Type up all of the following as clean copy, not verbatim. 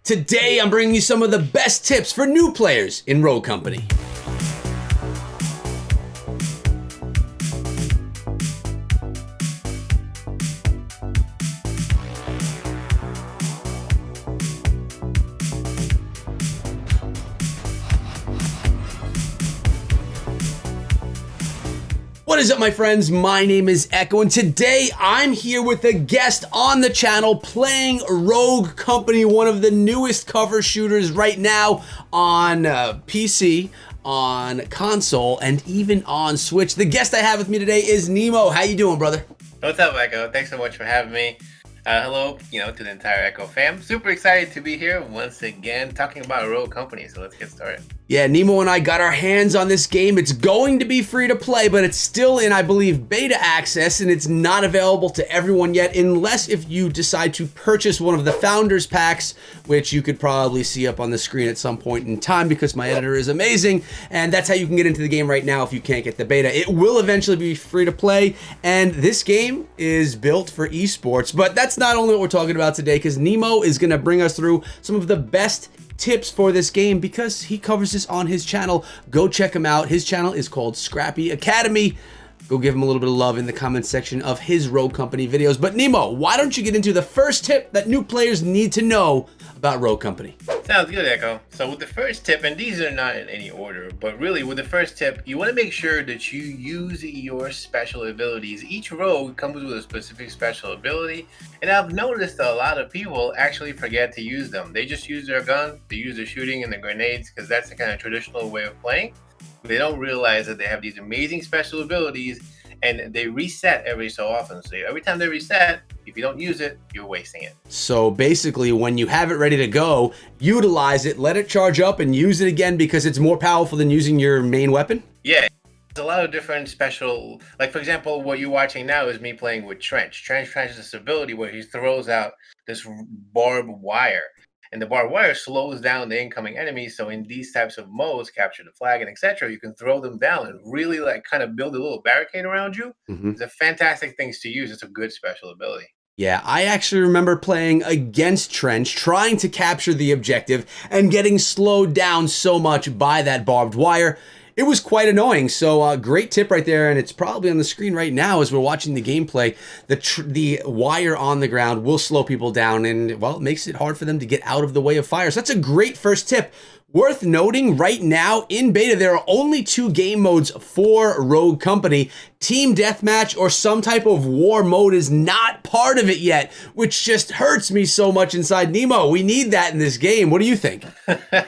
Today, I'm bringing you some of the best tips for new players in Rogue Company. What is up, my friends? My name is Echo, and today I'm here with a guest on the channel playing Rogue Company, one of the newest cover shooters right now on PC, on console, and even on Switch. The guest I have with me today is Nemo. How you doing, brother? What's up, Echo? Thanks so much for having me. Hello, to the entire Echo fam. Super excited to be here once again talking about Rogue Company, so let's get started. Yeah, Nemo and I got our hands on this game. It's going to be free to play, but it's still in, I believe, beta access, and it's not available to everyone yet, unless if you decide to purchase one of the Founders Packs, which you could probably see up on the screen at some point in time because my editor is amazing, and that's how you can get into the game right now if you can't get the beta. It will eventually be free to play, and this game is built for esports, but that's not only what we're talking about today, because Nemo is going to bring us through some of the best tips for this game because he covers this on his channel. Go check him out. His channel is called Scrappy Academy. Go give him a little bit of love in the comment section of his Rogue Company videos. But Nemo, why don't you get into the first tip that new players need to know about Rogue Company? Sounds good, Echo. So with the first tip, and these are not in any order, but really with the first tip, you want to make sure that you use your special abilities. Each rogue comes with a specific special ability, and I've noticed that a lot of people actually forget to use them. They just use their gun, they use the shooting and the grenades because that's the kind of traditional way of playing. They don't realize that they have these amazing special abilities and they reset every so often. So every time they reset, if you don't use it, you're wasting it. So basically, when you have it ready to go, utilize it, let it charge up, and use it again because it's more powerful than using your main weapon? Yeah. There's a lot of different special, like for example, what you're watching now is me playing with Trench. Trench has this ability where he throws out this barbed wire. And the barbed wire slows down the incoming enemies. So in these types of modes, capture the flag and etc., you can throw them down and really kind of build a little barricade around you. It's a fantastic thing to use. It's a good special ability. Yeah, I actually remember playing against Trench, trying to capture the objective and getting slowed down so much by that barbed wire. It was quite annoying. So great tip right there, and it's probably on the screen right now as we're watching the gameplay. The wire on the ground will slow people down, and well, it makes it hard for them to get out of the way of fire. So that's a great first tip. Worth noting, right now in beta, there are only 2 game modes for Rogue Company. Team Deathmatch or some type of war mode is not part of it yet, which just hurts me so much inside. Nemo, we need that in this game. What do you think? Yeah,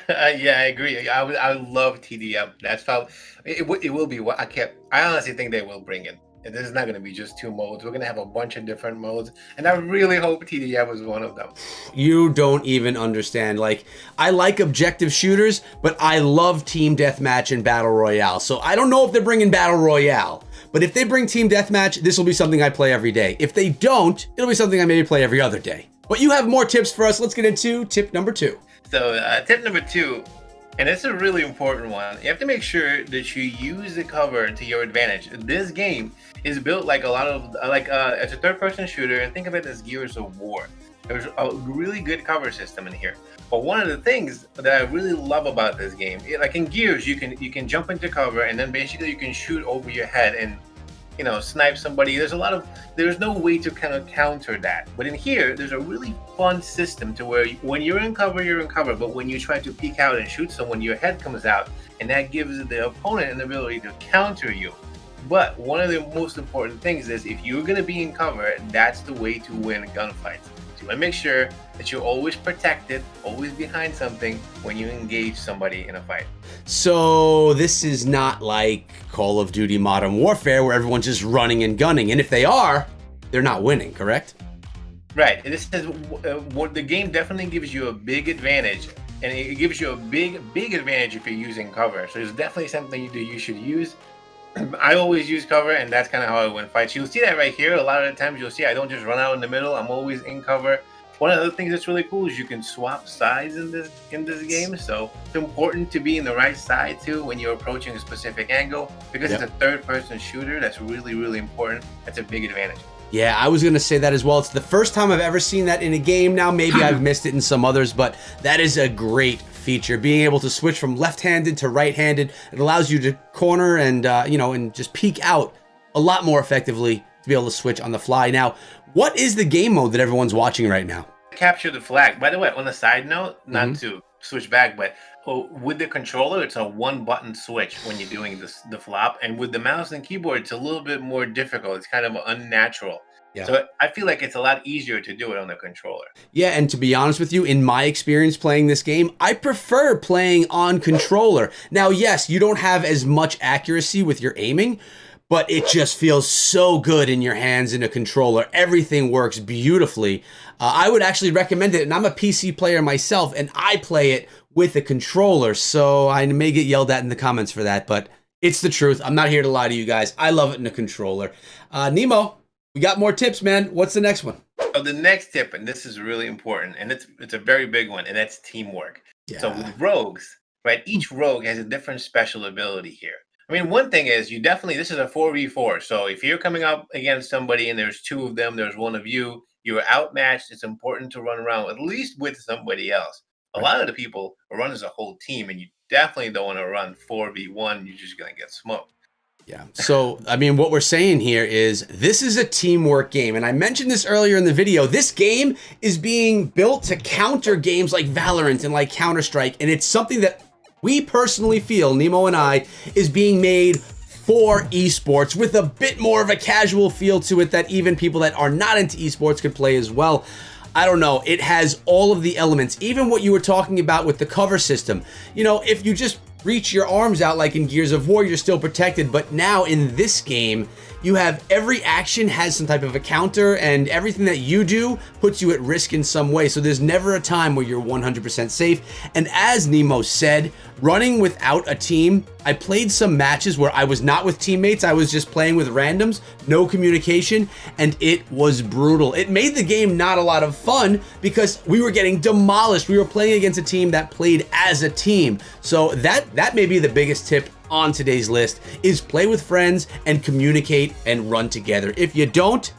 I agree. I love TDM. That's probably it will be what I honestly think they will bring it. And this is not going to be just 2 modes. We're going to have a bunch of different modes. And I really hope TDM was one of them. You don't even understand. Like, I like objective shooters, but I love Team Deathmatch and Battle Royale. So I don't know if they're bringing Battle Royale. But if they bring Team Deathmatch, this will be something I play every day. If they don't, it'll be something I maybe play every other day. But you have more tips for us. Let's get into tip number 2. So tip number 2. And it's a really important one. You have to make sure that you use the cover to your advantage. This game is built like a lot of, as a third-person shooter, and think of it as Gears of War. There's a really good cover system in here. But one of the things that I really love about this game, like in Gears, you can jump into cover, and then basically you can shoot over your head and snipe somebody. There's no way to kind of counter that. But in here, there's a really fun system to where when you're in cover, but when you try to peek out and shoot someone, your head comes out, and that gives the opponent an ability to counter you. But one of the most important things is if you're going to be in cover, that's the way to win gunfights. So you want to make sure that you're always protected, always behind something when you engage somebody in a fight. So this is not like Call of Duty Modern Warfare where everyone's just running and gunning. And if they are, they're not winning, correct? Right. This is what the game definitely gives you a big advantage. And it gives you a big advantage if you're using cover. So it's definitely something you should use. I always use cover, and that's kind of how I win fights. You'll see that right here. A lot of the times you'll see I don't just run out in the middle. I'm always in cover. One of the things that's really cool is you can swap sides in this game. So it's important to be in the right side too when you're approaching a specific angle because it's a third-person shooter. That's really, really important. That's a big advantage. Yeah, I was going to say that as well. It's the first time I've ever seen that in a game. Now, maybe I've missed it in some others, but that is a great feature. Being able to switch from left-handed to right-handed, it allows you to corner and, and just peek out a lot more effectively to be able to switch on the fly. Now, what is the game mode that everyone's watching right now? Capture the flag. By the way, on a side note, not to switch back, but with the controller, it's a one-button switch when you're doing the flop, and with the mouse and keyboard, it's a little bit more difficult. It's kind of unnatural. Yeah. So I feel like it's a lot easier to do it on the controller. Yeah, and to be honest with you, in my experience playing this game, I prefer playing on controller. Now, yes, you don't have as much accuracy with your aiming, but it just feels so good in your hands in a controller. Everything works beautifully. I would actually recommend it, and I'm a PC player myself, and I play it with a controller, so I may get yelled at in the comments for that, but it's the truth. I'm not here to lie to you guys. I love it in a controller. Nemo, we got more tips, man. What's the next one? So the next tip, and this is really important, and it's a very big one, and that's teamwork. Yeah. So with rogues, right, each rogue has a different special ability here. I mean, one thing is this is a 4v4. So if you're coming up against somebody and there's two of them, there's one of you, you're outmatched. It's important to run around at least with somebody else. A lot of the people run as a whole team, and you definitely don't want to run 4v1. You're just going to get smoked. Yeah. So, I mean, what we're saying here is this is a teamwork game. And I mentioned this earlier in the video. This game is being built to counter games like Valorant and like Counter-Strike. And it's something that we personally feel, Nemo and I, is being made for esports with a bit more of a casual feel to it that even people that are not into esports could play as well. I don't know. It has all of the elements, even what you were talking about with the cover system. You know, if you just reach your arms out like in Gears of War, you're still protected. But now in this game, you have every action has some type of a counter, and everything that you do puts you at risk in some way. So there's never a time where you're 100% safe. And as Nemo said, running without a team, I played some matches where I was not with teammates. I was just playing with randoms, no communication, and it was brutal. It made the game not a lot of fun because we were getting demolished. We were playing against a team that played as a team. So that may be the biggest tip on today's list, is play with friends and communicate and run together. If you don't,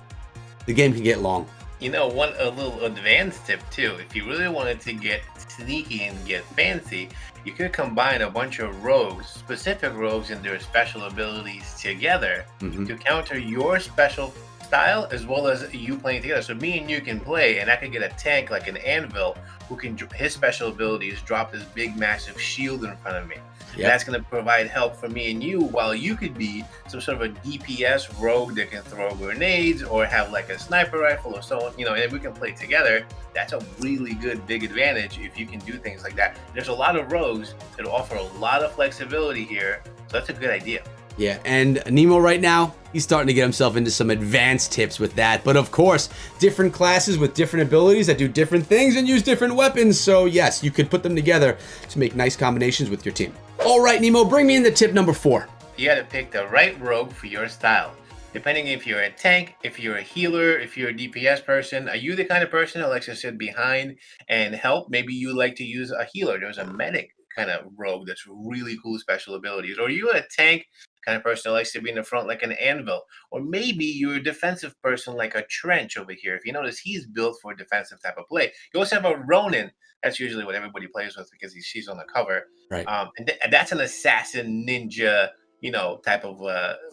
the game can get long. You know, a little advanced tip too, if you really wanted to get sneaky and get fancy, you could combine a bunch of rogues, specific rogues and their special abilities together to counter your special style as well as you playing together. So me and you can play, and I could get a tank like an Anvil who can, his special ability is drop this big massive shield in front of me. Yep. That's going to provide help for me and you, while you could be some sort of a DPS rogue that can throw grenades or have like a sniper rifle or so on, you know, and we can play together. That's a really good big advantage if you can do things like that. There's a lot of rogues that offer a lot of flexibility here, so that's a good idea. Yeah, and Nemo right now, he's starting to get himself into some advanced tips with that. But of course, different classes with different abilities that do different things and use different weapons. So yes, you could put them together to make nice combinations with your team. All right, Nemo, bring me in the tip number 4. You got to pick the right rogue for your style. Depending if you're a tank, if you're a healer, if you're a DPS person, are you the kind of person that likes to sit behind and help? Maybe you like to use a healer. There's a medic kind of rogue that's really cool special abilities. Or are you a tank kind of person that likes to be in the front like an Anvil? Or maybe you're a defensive person like a Trench over here. If you notice, he's built for a defensive type of play. You also have a Ronin. That's usually what everybody plays with because she's on the cover. Right. And that's an assassin ninja, you know, type of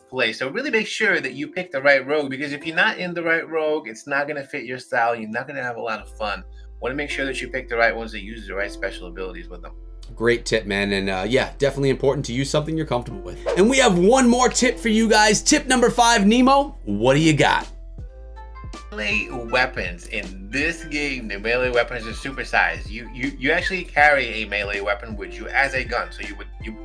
play. So really make sure that you pick the right rogue, because if you're not in the right rogue, it's not going to fit your style. You're not going to have a lot of fun. Want to make sure that you pick the right ones that use the right special abilities with them. Great tip, man. And yeah, definitely important to use something you're comfortable with. And we have one more tip for you guys. Tip number 5, Nemo, what do you got? Melee weapons. In this game, the melee weapons are supersized. You actually carry a melee weapon with you as a gun. So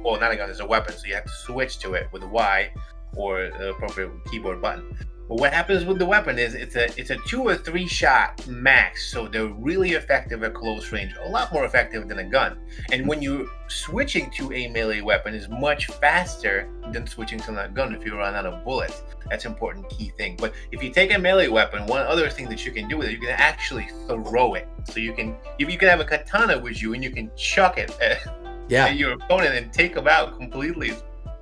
well, not a gun, it's a weapon. So you have to switch to it with Y or the appropriate keyboard button. But what happens with the weapon is it's a 2 or 3 shot max, so they're really effective at close range, a lot more effective than a gun. And when you're switching to a melee weapon is much faster than switching to a gun if you run out of bullets. That's an important key thing. But if you take a melee weapon, one other thing that you can do with it, you can actually throw it. So you can have a katana with you and you can chuck it at your opponent and take them out completely.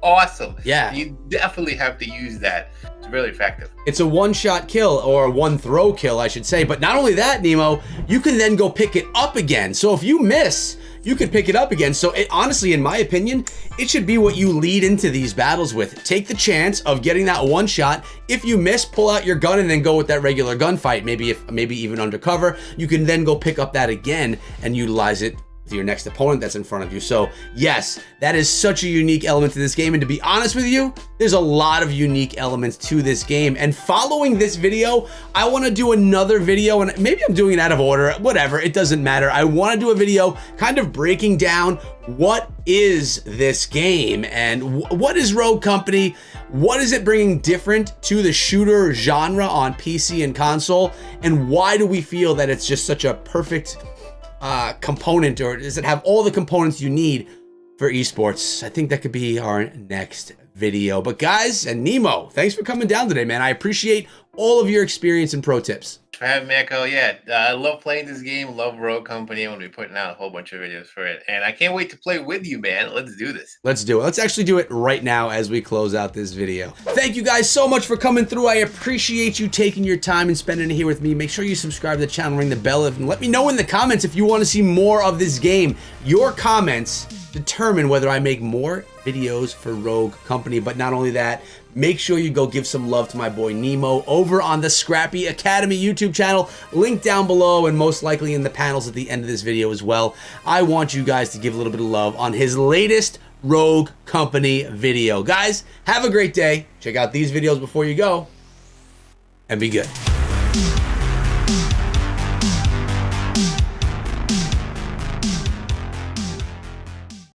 awesome. Yeah. You definitely have to use that. It's really effective. It's a one-shot kill, or one throw kill, I should say. But not only that, Nemo, you can then go pick it up again. So if you miss, you could pick it up again. So it, honestly, in my opinion, it should be what you lead into these battles with. Take the chance of getting that one shot. If you miss, pull out your gun and then go with that regular gunfight. Maybe even undercover. You can then go pick up that again and utilize it to your next opponent that's in front of you. So yes, that is such a unique element to this game. And to be honest with you, there's a lot of unique elements to this game. And following this video, I want to do another video, and maybe I'm doing it out of order, whatever, it doesn't matter. I want to do a video kind of breaking down what is this game and what is Rogue Company? What is it bringing different to the shooter genre on PC and console? And why do we feel that it's just such a perfect component, or does it have all the components you need for esports? I think that could be our next video. But guys, and Nemo, thanks for coming down today, man. I appreciate all of your experience and pro tips. For having me, Echo. Yeah, I love playing this game. Love Rogue Company. I'm going to be putting out a whole bunch of videos for it. And I can't wait to play with you, man. Let's do this. Let's do it. Let's actually do it right now as we close out this video. Thank you guys so much for coming through. I appreciate you taking your time and spending it here with me. Make sure you subscribe to the channel, ring the bell, and let me know in the comments if you want to see more of this game. Your comments determine whether I make more videos for Rogue Company. But not only that, make sure you go give some love to my boy Nemo over on the Scrappy Academy YouTube channel, link down below and most likely in the panels at the end of this video as well. I want you guys to give a little bit of love on his latest Rogue Company video. Guys, have a great day. Check out these videos before you go, and be good.